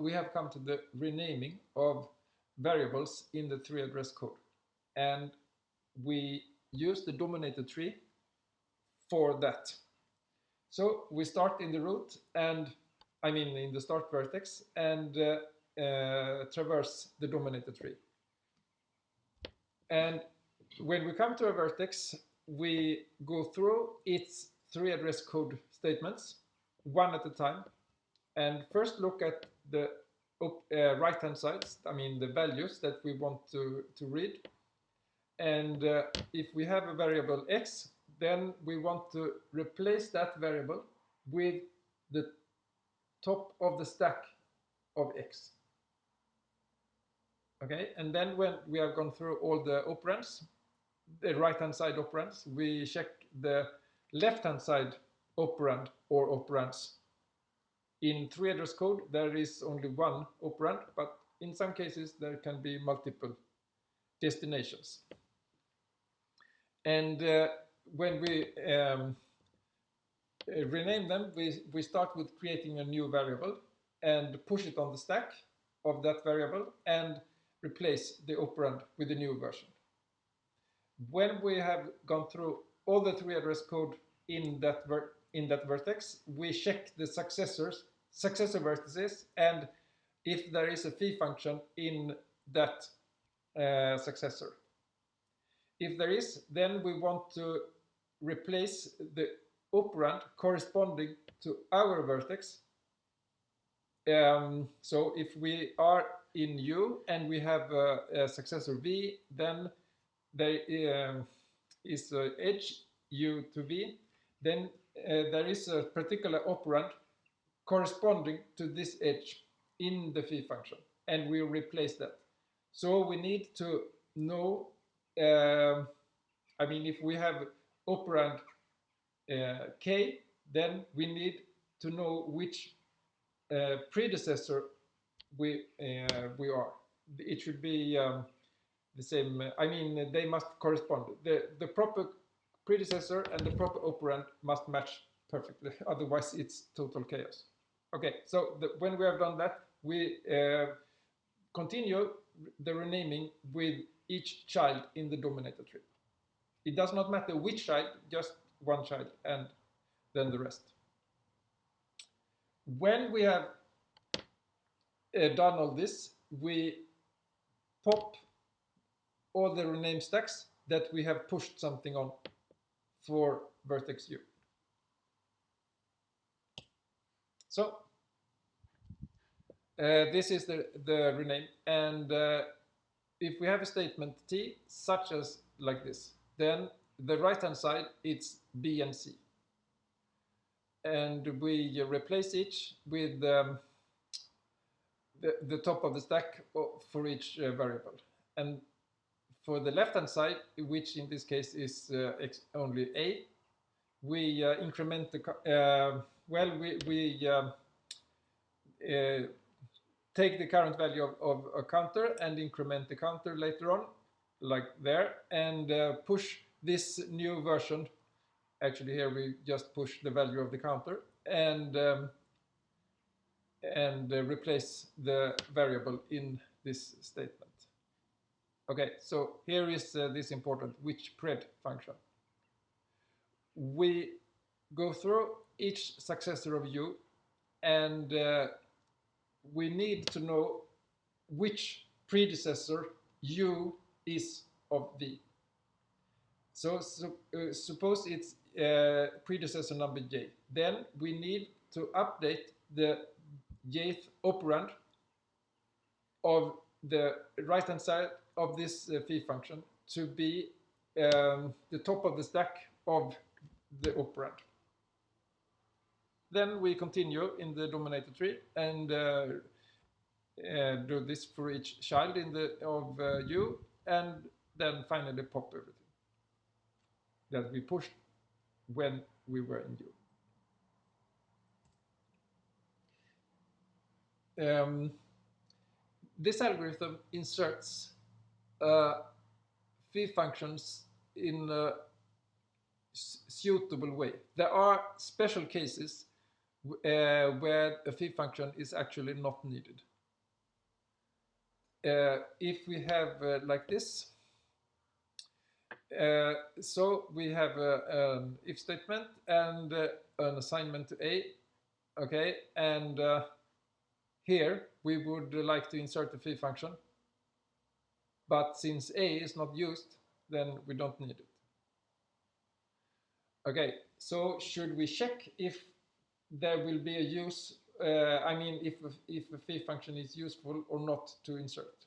we have come to the renaming of variables in the 3-address code. And we use the dominator tree for that. So we start in the root, and I mean in the start vertex, and traverse the dominator tree. And when we come to a vertex, we go through its 3-address code statements one at a time, and first look at the right-hand side, I mean the values that we want to read. And if we have a variable x, then we want to replace that variable with the top of the stack of x. Okay, and then when we have gone through all the operands, the right-hand side operands, we check the left-hand side operand or operands. In 3-address code, there is only one operand, but in some cases there can be multiple destinations. And when we rename them, we start with creating a new variable and push it on the stack of that variable and replace the operand with a new version. When we have gone through all the 3-address code in that vertex, we check the successor vertices, and if there is a phi function in that successor. If there is, then we want to replace the operand corresponding to our vertex. So if we are in U and we have a successor V, then there is an edge U to V, then there is a particular operand corresponding to this edge in the phi function, and we replace that. So we need to know, I mean, if we have operand k, then we need to know which predecessor we are. It should be the same. I mean, they must correspond. The proper predecessor and the proper operand must match perfectly. Otherwise, it's total chaos. Okay, so when we have done that, we continue the renaming with each child in the dominator tree. It does not matter which child, just one child, and then the rest. When we have done all this, we pop all the rename stacks that we have pushed something on for vertex U. So this is the rename, and if we have a statement T such as like this, then the right-hand side it's B and C, and we replace each with the top of the stack for each variable. And for the left-hand side, which in this case is only A, we increment the take the current value of a counter and increment the counter later on, like there, and push this new version. Actually, here we just push the value of the counter and replace the variable in this statement. Okay, so here is this important which pred function. We go through each successor of U, and we need to know which predecessor U is of V. So suppose it's predecessor number J. Then we need to update the jth operand of the right-hand side of this phi function to be the top of the stack of the operand. Then we continue in the dominator tree and do this for each child of U, and then finally pop everything that we pushed when we were in U. This algorithm inserts phi functions in a suitable way. There are special cases where a fee function is actually not needed. If we have like this, so we have an if statement and an assignment to A, okay, and here we would like to insert the fee function, but since A is not used, then we don't need it. Okay, so should we check if there will be a use, I mean, if a fee function is useful or not to insert?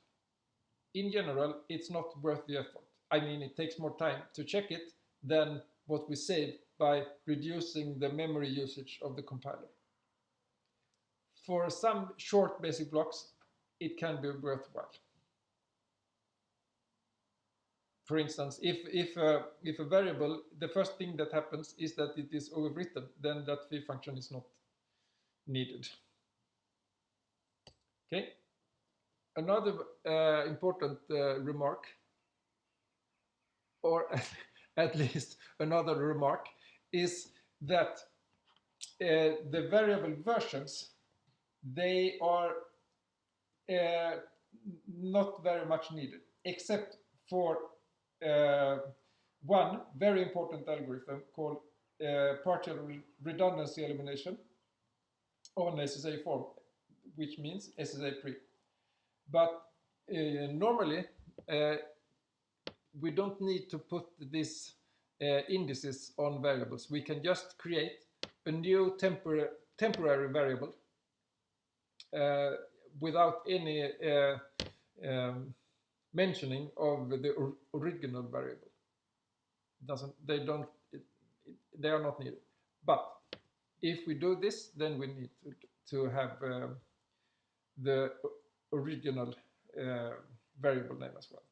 In general, it's not worth the effort. I mean, it takes more time to check it than what we save by reducing the memory usage of the compiler. For some short basic blocks, it can be worthwhile. For instance, if a variable, the first thing that happens is that it is overwritten, then that fee function is not needed. Okay. Another important remark, or at least another remark, is that the variable versions, they are not very much needed, except for one very important algorithm called partial redundancy elimination on SSA form, which means SSA pre. But normally, we don't need to put these indices on variables. We can just create a new temporary variable without any mentioning of the original variable. They are not needed. But if we do this, then we need to have the original variable name as well.